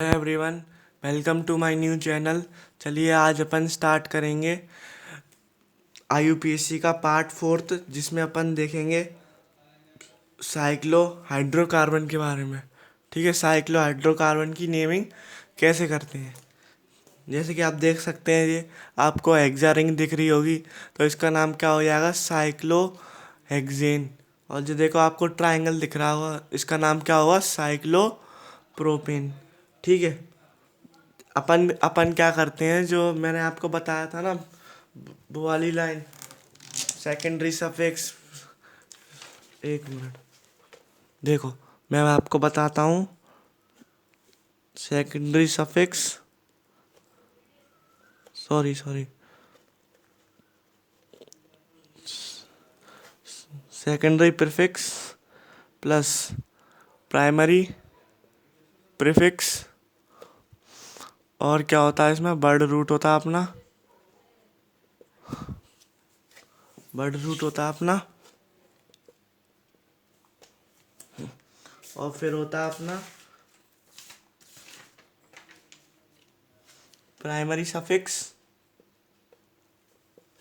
Everyone, welcome to my new channel. चलिए आज अपन start करेंगे आईयूपीएससी का पार्ट फोर्थ, जिसमें अपन देखेंगे साइक्लो हाइड्रोकार्बन के बारे में। ठीक है, साइक्लो हाइड्रोकार्बन की नेमिंग कैसे करते हैं। जैसे कि आप देख सकते हैं, ये आपको हेक्सा रिंग दिख रही होगी, तो इसका नाम क्या हो जाएगा, साइक्लो हेक्सेन। और जो देखो आपको ट्रायंगल दिख रहा होगा, इसका नाम क्या होगा, साइक्लो प्रोपेन। ठीक है, अपन अपन क्या करते हैं, जो मैंने आपको बताया था ना, वो वाली लाइन, सेकेंडरी सफिक्स। एक मिनट, देखो मैं आपको बताता हूँ। Secondary suffix, sorry sorry, secondary prefix plus primary prefix. और क्या होता है इसमें, वर्ड रूट होता है अपना, वर्ड रूट होता है अपना। और फिर होता है अपना प्राइमरी सफिक्स।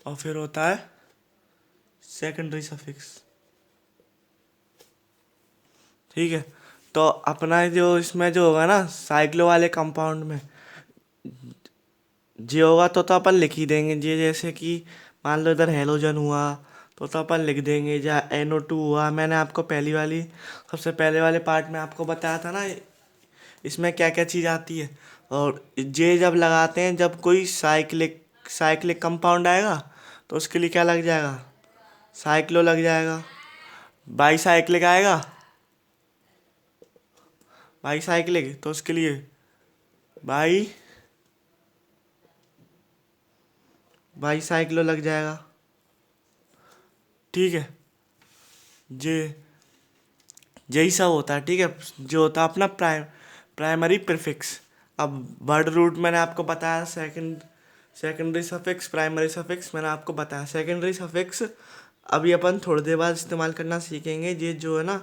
और फिर होता है सेकेंडरी सफिक्स। ठीक है, तो अपना जो इसमें जो होगा ना, साइक्लो वाले कंपाउंड में जे होगा तो अपन लिख ही देंगे। जे जैसे कि मान लो इधर हेलोजन हुआ, तो अपन लिख देंगे। या NO2 हुआ, मैंने आपको पहली वाली सबसे पहले वाले पार्ट में आपको बताया था ना, इसमें क्या क्या चीज़ आती है। और जे जब लगाते हैं, जब कोई साइक्लिक साइक्लिक कंपाउंड आएगा, तो उसके लिए क्या लग जाएगा, साइक्लो लग जाएगा। बाई साइक्लिक आएगा, बाई साइक्लिक, तो उसके लिए बाई बाई साइक्लो लग जाएगा। ठीक है, जे यही सब होता है। ठीक है, जो होता है अपना प्राइमरी प्रीफिक्स। अब वर्ड रूट मैंने आपको बताया, सेकेंडरी सफिक्स, प्राइमरी सफिक्स मैंने आपको बताया। सेकेंडरी सफिक्स अभी अपन थोड़ी देर बाद इस्तेमाल करना सीखेंगे। ये जो है ना,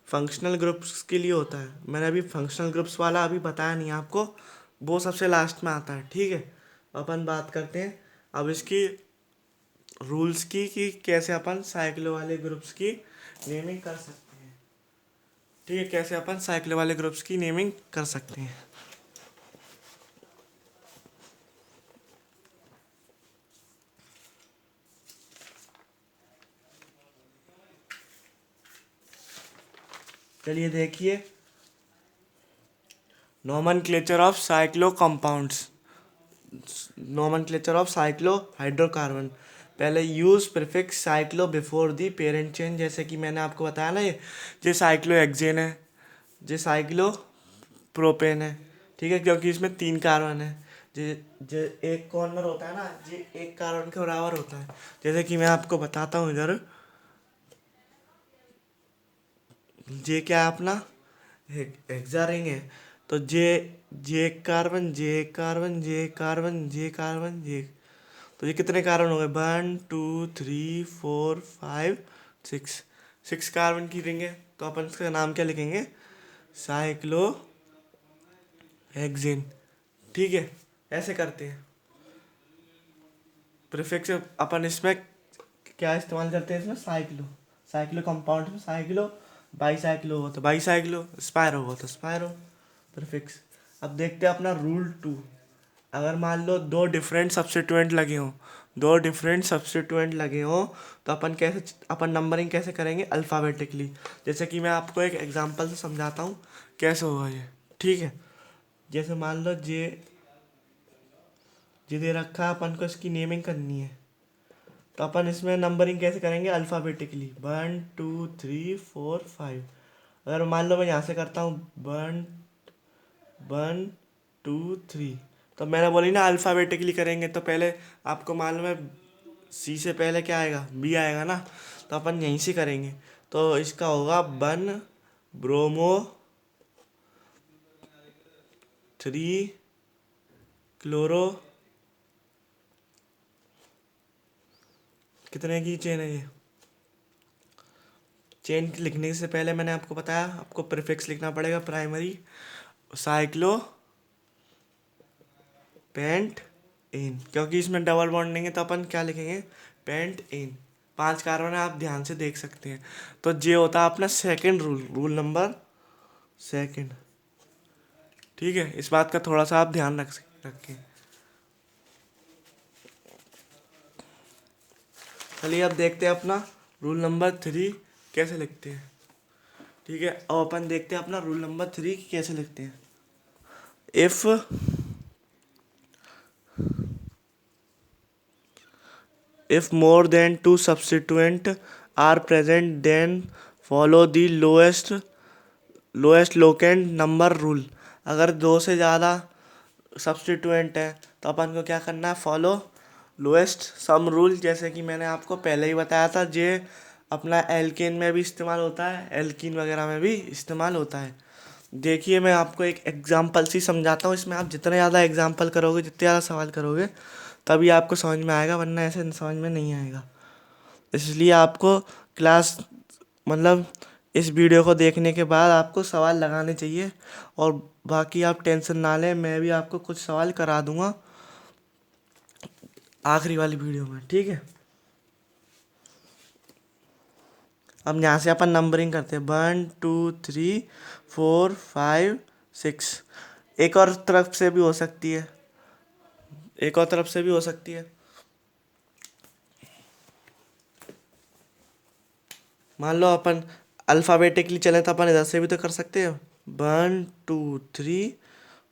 फंक्शनल ग्रुप्स के लिए होता है। मैंने अभी फंक्शनल ग्रुप्स वाला अभी बताया नहीं आपको, वो सबसे लास्ट में आता है। ठीक है, अपन बात करते हैं अब इसकी रूल्स की, कि कैसे अपन साइक्लो वाले ग्रुप्स की नेमिंग कर सकते हैं। ठीक है, कैसे अपन साइक्लो वाले ग्रुप्स की नेमिंग कर सकते हैं। चलिए देखिए, nomenclature of cyclo compounds, nomenclature of cyclo hydrocarbon. पहले use prefix cyclo before the parent chain. जैसे कि मैंने आपको बताया ना, ये साइक्लो हेक्सेन है, ये साइक्लो प्रोपेन है। ठीक है, क्योंकि इसमें 3 कार्बन है। जे जे एक कॉर्नर होता है ना, ये एक कार्बन के बराबर होता है। जैसे कि मैं आपको बताता हूँ इधर, जे क्या है अपना, हेक्सा रिंग है। तो जे जे कार्बन, जे कार्बन, जे कार्बन, जे कार्बन, जे, तो ये कितने कार्बन हो गए, 1 2 3 4 5 6, 6 कार्बन की रिंग है। तो अपन इसका नाम क्या लिखेंगे, साइक्लो हेक्सेन। ठीक है, ऐसे करते हैं। प्रीफिक्स अपन इसमें क्या इस्तेमाल करते हैं, इसमें साइक्लो, साइक्लो कंपाउंड में साइक्लो, बाई साइक्लो हो तो बाई साइक्लो, स्पायरो हो तो स्पायरो प्रीफिक्स। अब देखते हैं अपना रूल 2। अगर मान लो दो डिफरेंट सब्स्टिट्यूएंट लगे हों, दो डिफरेंट सब्स्टिट्यूएंट लगे हों, तो अपन नंबरिंग कैसे करेंगे, अल्फ़ाबेटिकली। जैसे कि मैं आपको एक एग्जांपल से समझाता हूँ कैसे होगा ये। ठीक है, जैसे मान लो जे दे रखा है, अपन को इसकी नेमिंग करनी है। तो अपन इसमें नंबरिंग कैसे करेंगे, अल्फ़ाबेटिकली, 1 2 3 4 5। अगर मान लो मैं यहाँ से करता हूँ 1 1 2 3, तो मैंने बोली ना अल्फ़ाबेटिकली करेंगे, तो पहले आपको मालूम है सी से पहले क्या आएगा, बी आएगा ना। तो अपन यहीं से करेंगे। तो इसका होगा 1 ब्रोमो 3 क्लोरो, कितने की चेन है ये। चेन लिखने से पहले मैंने आपको बताया, आपको प्रीफिक्स लिखना पड़ेगा, प्राइमरी साइक्लो पेंट इन, क्योंकि इसमें डबल बॉन्ड नहीं है तो अपन क्या लिखेंगे, पेंट इन। 5 कार्बन है, आप ध्यान से देख सकते हैं। तो ये होता है अपना second rule, rule number second. ठीक है, इस बात का थोड़ा सा आप ध्यान रखें। चलिए अब देखते हैं अपना रूल नंबर 3 कैसे लिखते हैं। ठीक है, अब अपन देखते हैं अपना रूल नंबर 3 कैसे लिखते हैं। If more than 2 substituent are present then follow the lowest locant number rule. अगर 2 से ज़्यादा सब्सटीट्यूएंट है तो अपन को क्या करना है, फॉलो लोएस्ट सम रूल। जैसे कि मैंने आपको पहले ही बताया था, ये अपना एल्केन में भी इस्तेमाल होता है, एल्कीन वगैरह में भी इस्तेमाल होता है। देखिए मैं आपको एक एग्जांपल से समझाता हूँ। इसमें आप जितने ज़्यादा एग्जांपल करोगे, जितने ज़्यादा सवाल करोगे, तभी आपको समझ में आएगा, वरना ऐसे समझ में नहीं आएगा। इसलिए आपको क्लास मतलब इस वीडियो को देखने के बाद आपको सवाल लगाने चाहिए। और बाकी आप टेंशन ना लें, मैं भी आपको कुछ सवाल करा दूंगा आखिरी वाली वीडियो में। ठीक है, अब यहाँ से अपन नंबरिंग करते हैं, 1 2 3 4 5 6। एक और तरफ से भी हो सकती है, एक और तरफ से भी हो सकती है। मान लो अपन अल्फ़ाबेटिकली चले तो अपन इधर से भी तो कर सकते हैं, 1 2 3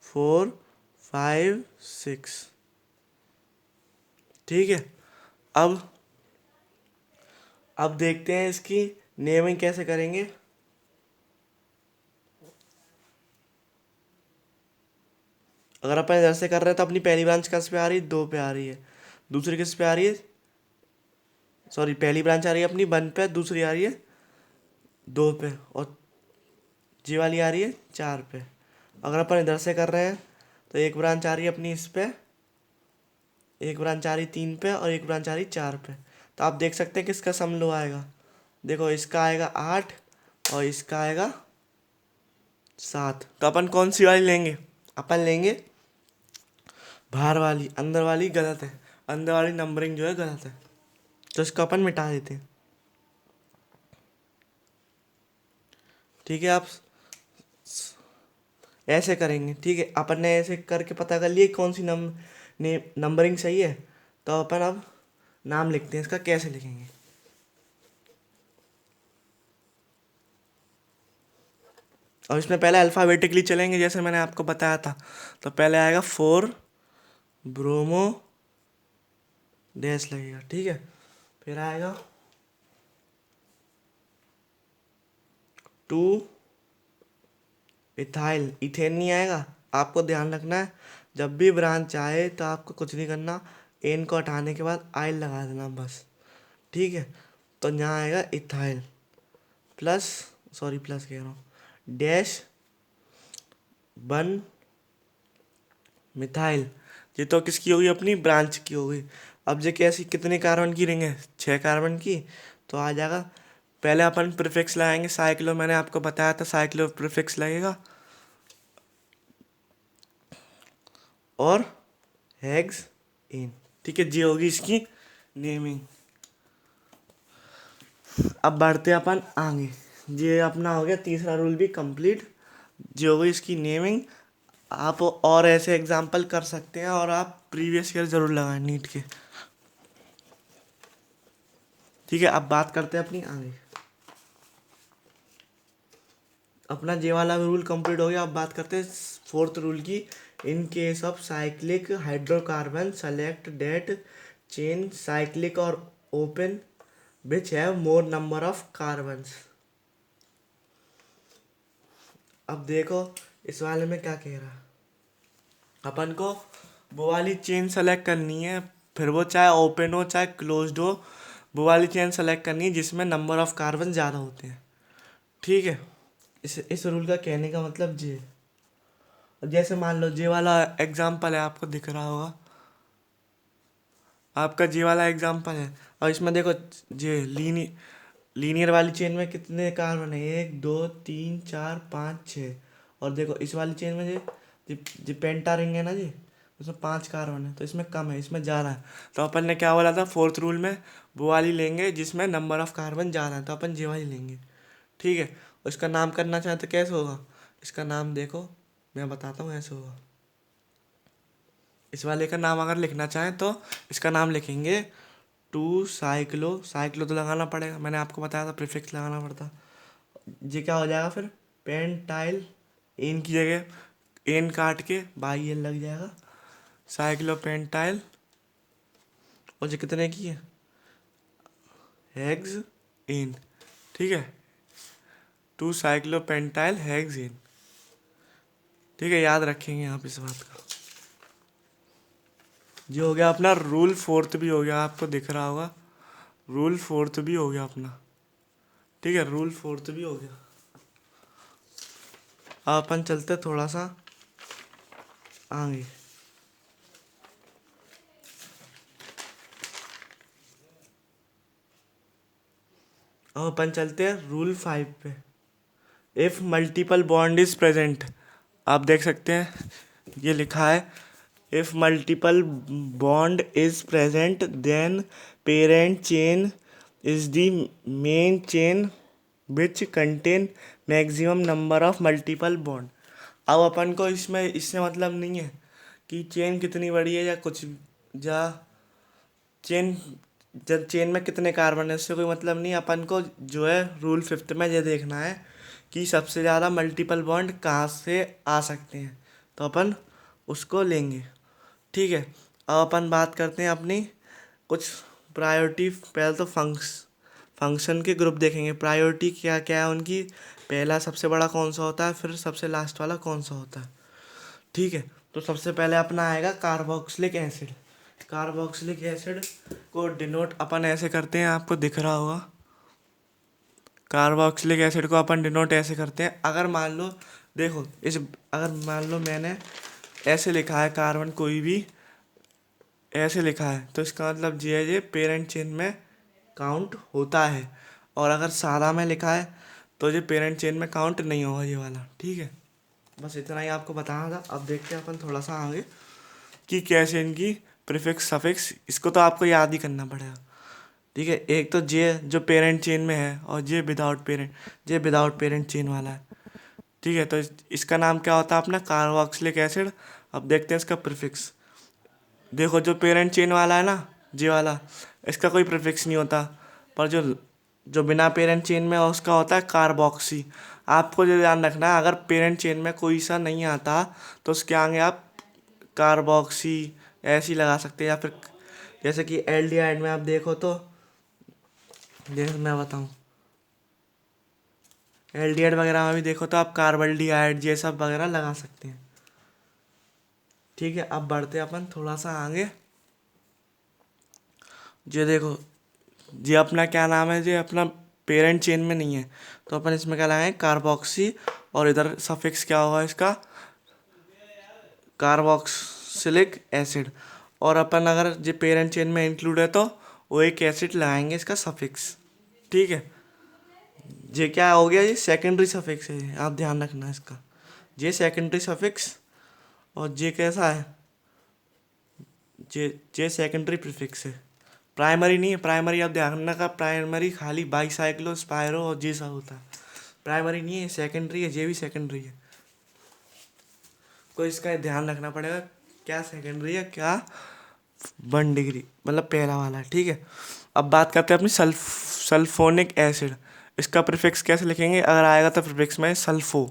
4 5 6। ठीक है, अब अब देखते हैं इसकी नेमिंग कैसे करेंगे। अगर अपन इधर से कर रहे हैं तो अपनी पहली ब्रांच किस पे आ रही है, 2 पे आ रही है। दूसरी किस पे आ रही है, सॉरी पहली ब्रांच आ रही है अपनी 1 पे, दूसरी आ रही है 2 पे, और जी वाली आ रही है 4 पे। अगर अपन इधर से कर रहे हैं तो एक ब्रांच आ रही है अपनी इस पे, एक ब्रांच आ रही 3 पे, और एक ब्रांच आ रही 4 पे। तो आप देख सकते हैं किसका सम लो आएगा। देखो इसका आएगा 8 और इसका आएगा 7। तो अपन कौन सी वाली लेंगे, अपन लेंगे बाहर वाली, अंदर वाली गलत है, अंदर वाली नंबरिंग जो है गलत है, तो इसको अपन मिटा देते हैं। ठीक है, आप ऐसे करेंगे। ठीक है, अपन ने ऐसे करके पता कर लिए कौन सी नंबरिंग सही है। तो अपन अब नाम लिखते हैं, इसका कैसे लिखेंगे। और इसमें पहले अल्फ़ाबेटिकली चलेंगे जैसे मैंने आपको बताया था। तो पहले आएगा 4 ब्रोमो डैश लगेगा। ठीक है, फिर आएगा 2 इथाइल, इथेन नहीं आएगा। आपको ध्यान रखना है, जब भी ब्रांच आए तो आपको कुछ नहीं करना, एन को हटाने के बाद आइल लगा देना बस। ठीक है, तो यहाँ आएगा इथाइल प्लस, सॉरी प्लस कह रहा हूँ, डैश 1 मिथाइल। ये तो किसकी होगी, अपनी ब्रांच की होगी। अब ये कैसी, कितने कार्बन की रिंग है, 6 कार्बन की। तो आ जाएगा, पहले अपन प्रीफिक्स लगाएंगे साइक्लो, मैंने आपको बताया था साइक्लो प्रीफिक्स लगेगा, और हेक्स इन। ठीक है, जी होगी इसकी नेमिंग। अब बढ़ते हैं अपन आगे, ये अपना हो गया तीसरा रूल भी कंप्लीट, जो होगी इसकी नेमिंग। आप और ऐसे एग्जाम्पल कर सकते हैं, और आप प्रीवियस ईयर जरूर लगाएं नीट के। ठीक है, अब बात करते हैं अपनी आगे। अपना जे वाला रूल कंप्लीट हो गया। अब बात करते हैं फोर्थ रूल की। In case of cyclic hydrocarbon select that chain cyclic और open which have more number of carbons. अब देखो इस वाले में क्या कह रहा है, अपन को वो वाली चेन सेलेक्ट करनी है, फिर वो चाहे ओपन हो चाहे क्लोज्ड हो, वो वाली चेन सेलेक्ट करनी है जिसमें नंबर ऑफ कार्बन ज़्यादा होते हैं। ठीक है, इस रूल का कहने का मतलब ये। जैसे मान लो जे वाला एग्जाम्पल है, आपको दिख रहा होगा, आपका जे वाला एग्जाम्पल है, और इसमें देखो जे लीनियर वाली चेन में कितने कार्बन है, 1 2 3 4 5 6। और देखो इस वाली चेन में जी पेंटा रिंग है ना जी, इसमें 5 कार्बन है तो इसमें कम है, इसमें ज़्यादा है। तो अपन ने क्या बोला था फोर्थ रूल में, वो वाली लेंगे जिसमें नंबर ऑफ कार्बन ज़्यादा है, तो अपन ये वाली लेंगे। ठीक है, उसका नाम करना चाहें तो कैसे होगा, इसका नाम देखो मैं बताता हूँ ऐसे होगा। इस वाले का नाम अगर लिखना चाहें तो इसका नाम लिखेंगे 2 साइक्लो, साइक्लो तो लगाना पड़ेगा, मैंने आपको बताया था प्रीफिक्स लगाना पड़ता। ये क्या हो जाएगा फिर, पेंटाइल, एन की जगह एन काट के बाई एल लग जाएगा, साइक्लोपेंटाइल। और ये कितने की है, हेक्स एन। ठीक है, 2 साइक्लोपेंटाइल हेक्स एन। ठीक है, याद रखेंगे आप इस बात का। ये हो गया अपना रूल फोर्थ भी हो गया, आपको दिख रहा होगा, रूल फोर्थ भी हो गया अपना। ठीक है, रूल फोर्थ भी हो गया। अब अपन चलते थोड़ा सा आगे। अब अपन चलते हैं रूल 5 पे। If multiple bond is present, आप देख सकते हैं ये लिखा है, if multiple bond is present then parent chain is the main chain which contain maximum number of multiple bond. अब अपन को इसमें इससे मतलब नहीं है कि चेन कितनी बड़ी है या कुछ, या चेन, जब चेन में कितने कार्बन है, इससे कोई मतलब नहीं। अपन को जो है रूल फिफ्थ में ये देखना है कि सबसे ज़्यादा मल्टीपल बॉन्ड कहाँ से आ सकते हैं, तो अपन उसको लेंगे। ठीक है, अब अपन बात करते हैं अपनी कुछ प्रायोरिटी। पहले तो फंक्शन के ग्रुप देखेंगे, प्रायोरिटी क्या क्या है उनकी, पहला सबसे बड़ा कौन सा होता है, फिर सबसे लास्ट वाला कौन सा होता है। ठीक है, तो सबसे पहले अपना आएगा कार्बोक्सिलिक एसिड। कार्बोक्सिलिक एसिड को डिनोट अपन ऐसे करते हैं, आपको दिख रहा होगा। कार्बोक्सिलिक एसिड को अपन डिनोट ऐसे करते हैं, अगर मान लो देखो इस, अगर मान लो मैंने ऐसे लिखा है कार्बन, कोई भी ऐसे लिखा है, तो इसका मतलब ये पेरेंट चेन में काउंट होता है। और अगर सादा में लिखा है तो ये पेरेंट चेन में काउंट नहीं होगा ये वाला। ठीक है, बस इतना ही आपको बताना था। अब देखते हैं अपन थोड़ा सा आगे कि कैसे इनकी प्रीफिक्स सफिक्स, इसको तो आपको याद ही करना पड़ेगा। ठीक है, एक तो जे जो पेरेंट चेन में है और जे विदाउट पेरेंट चेन वाला है। ठीक है, तो इसका नाम क्या होता है अपना, कार्बोक्सिलिक एसिड। अब देखते हैं इसका प्रीफिक्स। देखो जो पेरेंट चेन वाला है ना, जे वाला, इसका कोई प्रीफिक्स नहीं होता, पर जो जो बिना पेरेंट चेन में है उसका होता है कार्बोक्सी। आपको जो ध्यान रखना है, अगर पेरेंट चेन में कोई सा नहीं आता तो उसके आगे आप कार्बोक्सी ऐसे ही लगा सकते हैं, या फिर जैसे कि एल्डिहाइड में आप देखो तो, जैसे मैं बताऊं, एल्डिहाइड वगैरह में भी देखो तो आप कार्बल्डिहाइड ये सब वगैरह लगा सकते हैं। ठीक है, अब बढ़ते हैं अपन थोड़ा सा आगे। ये देखो, ये अपना क्या नाम है, ये अपना पेरेंट चेन में नहीं है, तो अपन इसमें क्या लगाएंगे, कार्बोक्सी, और इधर सफिक्स क्या होगा इसका, कार्बोक्सिलिक एसिड। और अपन अगर ये पेरेंट चेन में इंक्लूड है तो वो एक एसिड लगाएंगे इसका सफिक्स। ठीक है, ये क्या हो गया, ये सेकेंडरी सफिक्स है, आप ध्यान रखना इसका, ये सेकेंडरी सफिक्स। और ये कैसा है, जे सेकेंडरी प्रीफिक्स है, प्राइमरी नहीं है। प्राइमरी आप ध्यान रखना का, प्राइमरी खाली बाईसाइक्लो स्पायरो और जे सब होता है, प्राइमरी नहीं है, सेकेंडरी है, जे भी सेकेंडरी है। तो इसका ध्यान रखना पड़ेगा क्या सेकेंडरी है क्या 1 डिग्री, मतलब पहला वाला है। ठीक है, अब बात करते हैं अपनी सल्फोनिक एसिड। इसका प्रीफिक्स कैसे लिखेंगे, अगर आएगा तो प्रीफिक्स में सल्फो।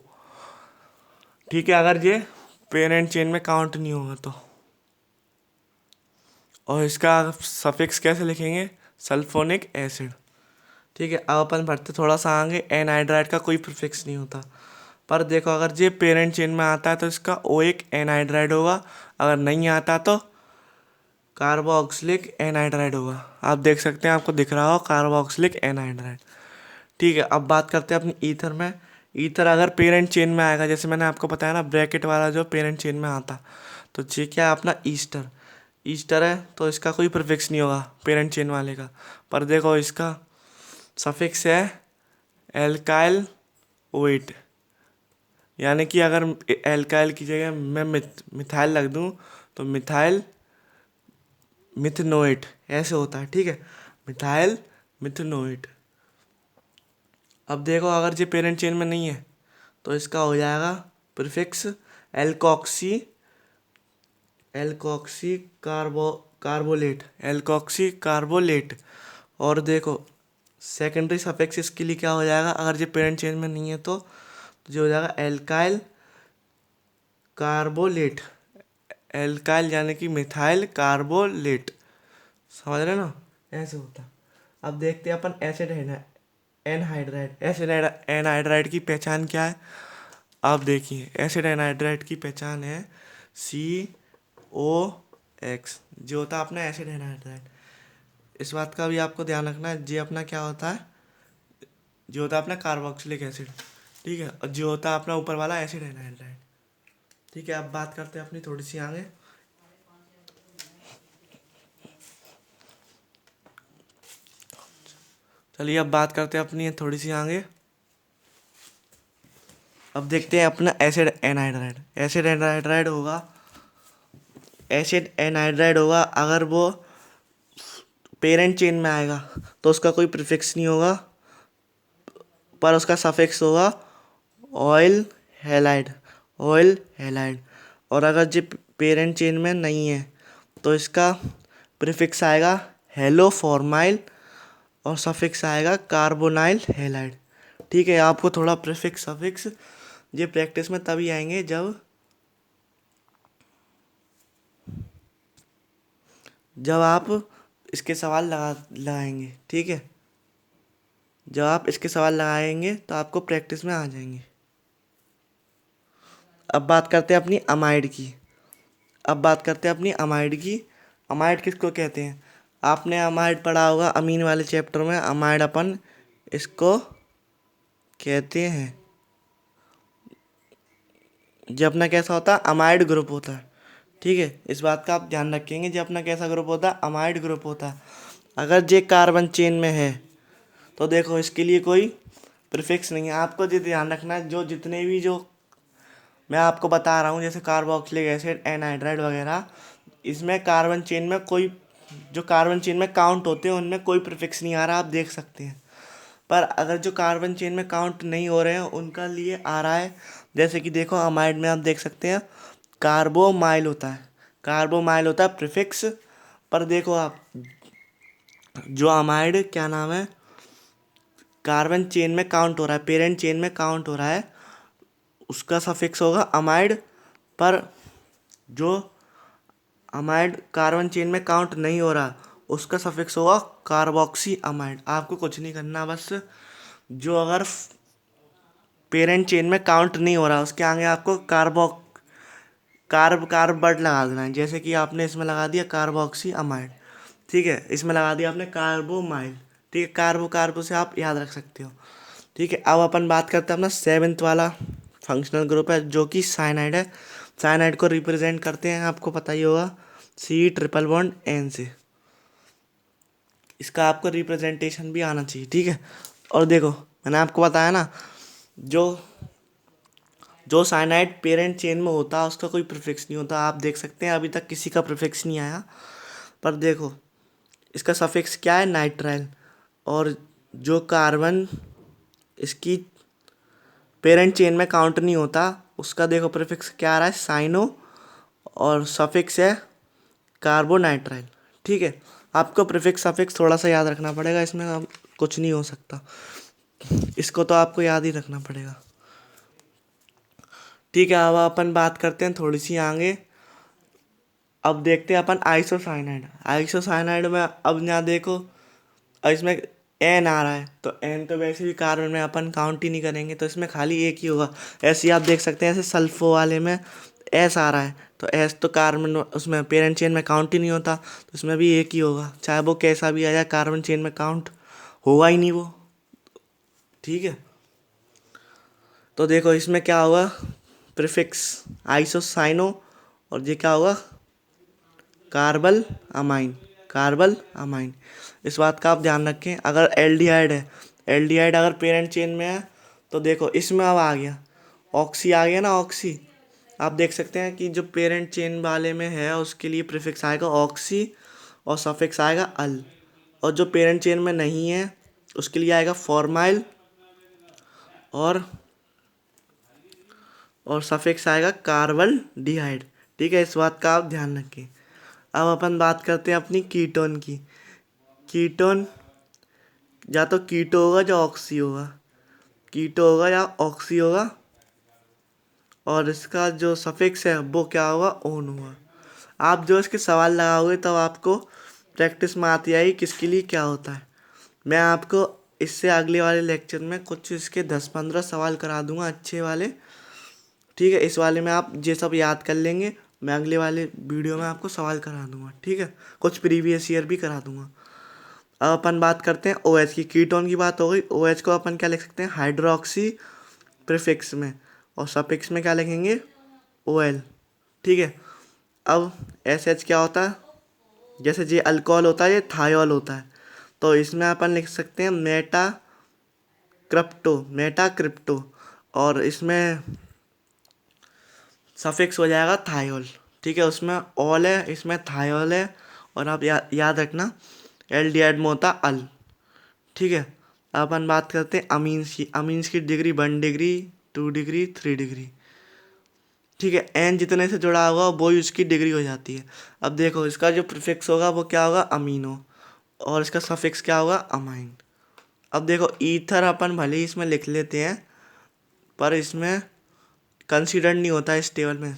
ठीक है, अगर ये पेरेंट चेन में काउंट नहीं होगा तो। और इसका सफिक्स कैसे लिखेंगे, सल्फोनिक एसिड। ठीक है, अब अपन बढ़ते थोड़ा सा आगे। एनहाइड्राइड का कोई प्रीफिक्स नहीं होता, पर देखो अगर ये पेरेंट चेन में आता है तो इसका ओ एक एनहाइड्राइड होगा, अगर नहीं आता तो कार्बोक्सिलिक एनहाइड्राइड होगा। आप देख सकते हैं, आपको दिख रहा हो कार्बोक्सिलिक एनहाइड्राइड। ठीक है, अब बात करते हैं अपनी ईथर में। ईथर अगर पेरेंट चेन में आएगा, जैसे मैंने आपको बताया ना ब्रैकेट वाला जो पेरेंट चेन में आता, तो ये क्या है अपना ईस्टर। ईस्टर है तो इसका कोई प्रीफिक्स नहीं होगा पेरेंट चेन वाले का, पर देखो इसका सफिक्स है एल्काइल ओएट। यानी कि अगर एल्काइल की जगह मैं मिथाइल रख दूं तो मिथाइल मिथनोएट ऐसे होता है, ठीक है, मिथाइल मिथनोएट। अब देखो अगर ये पेरेंट चेन में नहीं है तो इसका हो जाएगा प्रीफिक्स एल्कोक्सी, एल्कोक्सी कार्बोलेट, एल्कोक्सी कार्बोलेट। और देखो सेकेंडरी सफिक्स इसके लिए क्या हो जाएगा, अगर ये पेरेंट चेन में नहीं है तो जो हो जाएगा एल्काइल कार्बोलेट, एल्काइल यानी कि मिथाइल कार्बोलेट। समझ रहे ना, ऐसे होता है। अब देखते हैं अपन एसिड एनहाइड्राइड, एसिड एनहाइड्राइड की पहचान क्या है। आप देखिए एसिड एनहाइड्राइड की पहचान है COX, जो होता है अपना एसिड एनहाइड्राइड। इस बात का भी आपको ध्यान रखना है, जो अपना क्या होता है, जो होता है अपना कार्बोक्सिलिक एसिड, ठीक है, और जो होता है अपना ऊपर वाला एसिड एनहाइड्राइड, ठीक है। अब बात करते हैं अपनी थोड़ी सी आगे। चलिए अब बात करते हैं अपनी थोड़ी सी आगे। अब देखते हैं अपना एसिड एनहाइड्राइड। एसिड एनहाइड्राइड होगा, एसिड एनहाइड्राइड होगा अगर वो पेरेंट चेन में आएगा तो उसका कोई प्रीफिक्स नहीं होगा, पर उसका सफिक्स होगा ऑयल हैलाइड, ऑयल हैलाइड। और अगर जो पेरेंट चेन में नहीं है तो इसका प्रीफिक्स आएगा हेलो फॉर्माइल और सफिक्स आएगा कार्बोनाइल हैलाइड, ठीक है। आपको थोड़ा प्रीफिक्स सफिक्स ये प्रैक्टिस में तभी आएंगे जब जब आप इसके सवाल लगाएंगे, ठीक है। जब आप इसके सवाल लगाएंगे तो आपको प्रैक्टिस में आ जाएंगे। अब बात करते हैं अपनी अमाइड की। अब बात करते हैं अपनी अमाइड की। अमाइड किसको कहते हैं, आपने अमाइड पढ़ा होगा अमीन वाले चैप्टर में। अमाइड अपन इसको कहते हैं, जो अपना कैसा होता है अमाइड ग्रुप होता है, ठीक है। इस बात का आप ध्यान रखेंगे, जो अपना कैसा ग्रुप होता है अमाइड ग्रुप होता है। अगर जे कार्बन चेन में है तो देखो इसके लिए कोई प्रीफिक्स नहीं है। आपको जो ध्यान रखना है, जो जितने भी जो मैं आपको बता रहा हूँ जैसे कार्बोक्सिलिक एसिड एनहाइड्राइड वगैरह, इसमें कार्बन चेन में कोई, जो कार्बन चेन में काउंट होते हैं उनमें कोई प्रीफिक्स नहीं आ रहा, आप देख सकते हैं। पर अगर जो कार्बन चेन में काउंट नहीं हो रहे हैं उनका लिए आ रहा है, जैसे कि देखो अमाइड में आप देख सकते हैं कार्बोमाइल होता है, कार्बोमाइल होता है प्रीफिक्स। पर देखो आप जो अमाइड क्या नाम है कार्बन चेन में काउंट हो रहा है, पेरेंट चेन में काउंट हो रहा है, उसका सफिक्स होगा अमाइड। पर जो अमाइड कार्बन चेन में काउंट नहीं हो रहा उसका सफिक्स होगा कार्बोक्सी अमाइड। आपको कुछ नहीं करना, बस जो अगर पेरेंट चेन में काउंट नहीं हो रहा उसके आगे आपको कार्ब वर्ड लगा देना है। जैसे कि आपने इसमें लगा दिया कार्बोक्सी अमाइड, ठीक है, इसमें लगा दिया आपने कार्बोमाइल, ठीक है। कार्बो से आप याद रख सकते हो, ठीक है। अब अपन बात करते हैं अपना सेवेंथ वाला फंक्शनल ग्रुप है जो कि साइनाइड है। साइनाइड को रिप्रेजेंट करते हैं, आपको पता ही होगा, C≡N से। इसका आपको रिप्रेजेंटेशन भी आना चाहिए, ठीक है। और देखो मैंने आपको बताया ना, जो जो साइनाइड पेरेंट चेन में होता है उसका कोई प्रीफिक्स नहीं होता। आप देख सकते हैं अभी तक किसी का प्रीफिक्स नहीं आया। पर देखो इसका सफिक्स क्या है नाइट्राइल, और जो कार्बन इसकी पेरेंट चेन में काउंट नहीं होता उसका देखो प्रीफिक्स क्या आ रहा है साइनो, और सफिक्स है कार्बोनाइट्राइल, ठीक है। आपको प्रीफिक्स सफिक्स थोड़ा सा याद रखना पड़ेगा, इसमें अब कुछ नहीं हो सकता, इसको तो आपको याद ही रखना पड़ेगा, ठीक है। अब अपन बात करते हैं थोड़ी सी आगे। अब देखते हैं अपन आइसोसाइनाइड। आइसोसाइनाइड में अब यहाँ देखो इसमें एन आ रहा है तो एन तो वैसे भी कार्बन में अपन काउंट ही नहीं करेंगे तो इसमें खाली एक ही होगा। ऐसे ही आप देख सकते हैं ऐसे सल्फो वाले में एस आ रहा है तो एस तो कार्बन उसमें पेरेंट चेन में काउंट ही नहीं होता तो इसमें भी एक ही होगा, चाहे वो कैसा भी आ जाए कार्बन चेन में काउंट होगा ही नहीं वो, ठीक है। तो देखो इसमें क्या होगा प्रीफिक्स आइसोसाइनो, और ये क्या होगा कार्बल अमाइन, कार्बल अमाइन। इस बात का आप ध्यान रखें। अगर एल्डिहाइड है, एल्डिहाइड अगर पेरेंट चेन में है तो देखो इसमें अब आ गया, ऑक्सी आ गया ना, ऑक्सी। आप देख सकते हैं कि जो पेरेंट चेन वाले में है उसके लिए प्रीफिक्स आएगा ऑक्सी और सफिक्स आएगा अल, और जो पेरेंट चेन में नहीं है उसके लिए आएगा फॉर्माइल और सफिक्स आएगा कार्बन डिहाइड। ठीक है, इस बात का आप ध्यान रखें। अब अपन बात करते हैं अपनी कीटोन की। कीटोन या तो कीटो होगा या ऑक्सी होगा, कीटो होगा या ऑक्सी होगा, और इसका जो सफिक्स है वो क्या होगा, ओन होगा। आप जो इसके सवाल लगाओगे तब आपको प्रैक्टिस में आती आएगी किसके लिए क्या होता है। मैं आपको इससे अगले वाले लेक्चर में कुछ इसके 10-15 सवाल करा दूंगा अच्छे वाले। ठीक है, इस वाले में आप ये सब याद कर लेंगे, मैं अगले वाले वीडियो में आपको सवाल करा दूंगा। ठीक है, कुछ प्रीवियस ईयर भी करा दूंगा। अब अपन बात करते हैं OH की। कीटोन की बात हो गई, OH को अपन क्या लिख सकते हैं, हाइड्रोक्सी प्रीफिक्स में, और सफिक्स में क्या लिखेंगे, OL। ठीक है, अब SH क्या होता है, जैसे ये अल्कोहल होता है ये थायोल होता है, तो इसमें अपन लिख सकते हैं मेटा क्रिप्टो, और इसमें सफिक्स हो जाएगा थायोल। ठीक है, उसमें ऑल है, इसमें थायोल है, और आप याद रखना एल्डिहाइड में होता अल। ठीक है, अब अपन बात करते हैं अमीन्स की। अमीन्स की डिग्री 1 डिग्री, 2 डिग्री, 3 डिग्री। ठीक है, एन जितने से जुड़ा होगा वो ही उसकी डिग्री हो जाती है। अब देखो इसका जो प्रीफिक्स होगा वो क्या होगा, अमीनो, और इसका सफिक्स क्या होगा, अमाइन। अब देखो ईथर अपन भले ही इसमें लिख लेते हैं पर इसमें कंसीडर नहीं होता, इस टेबल में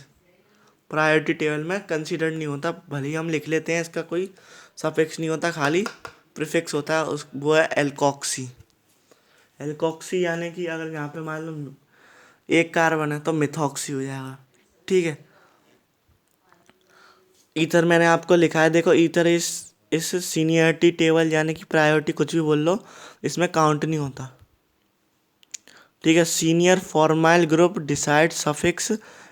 प्रायोरिटी टेबल में कंसीडर नहीं होता, भले ही हम लिख लेते हैं, इसका कोई सफिक्स नहीं होता, खाली प्रीफिक्स होता है वो है एल्कोक्सी। एल्कोक्सी यानी कि अगर यहाँ पे मान लो एक कार्बन है तो मिथॉक्सी हो जाएगा। ठीक है, ईथर मैंने आपको लिखा है, देखो ईथर इस सीनियरिटी टेबल यानी कि प्रायोरिटी कुछ भी बोल लो, इसमें काउंट नहीं होता। ठीक है, senior formyl group decide suffix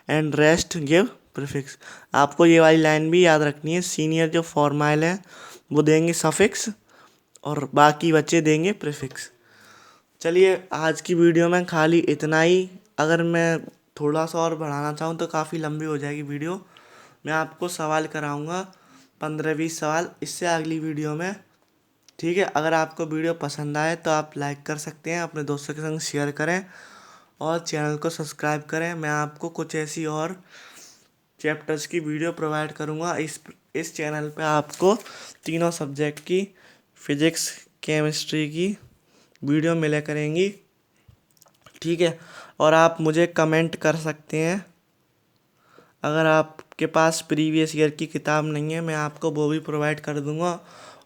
and rest give prefix. आपको ये वाली लाइन भी याद रखनी है, सीनियर जो फॉर्माइल है वो देंगे सफिक्स और बाकी बच्चे देंगे प्रीफिक्स। चलिए आज की वीडियो में खाली इतना ही। अगर मैं थोड़ा सा और बढ़ाना चाहूँ तो काफ़ी लंबी हो जाएगी वीडियो। मैं आपको सवाल कराऊंगा 15-20 सवाल इससे अगली वीडियो में। ठीक है, अगर आपको वीडियो पसंद आए तो आप लाइक कर सकते हैं, अपने दोस्तों के संग शेयर करें और चैनल को सब्सक्राइब करें। मैं आपको कुछ ऐसी और चैप्टर्स की वीडियो प्रोवाइड करूंगा। इस चैनल पे आपको तीनों सब्जेक्ट की फिजिक्स केमिस्ट्री की वीडियो मिला करेंगी। ठीक है, और आप मुझे कमेंट कर सकते हैं। अगर आपके पास प्रीवियस ईयर की किताब नहीं है मैं आपको वो भी प्रोवाइड कर दूंगा,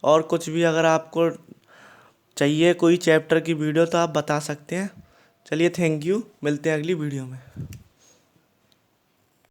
और कुछ भी अगर आपको चाहिए कोई चैप्टर की वीडियो तो आप बता सकते हैं। चलिए थैंक यू, मिलते हैं अगली वीडियो में।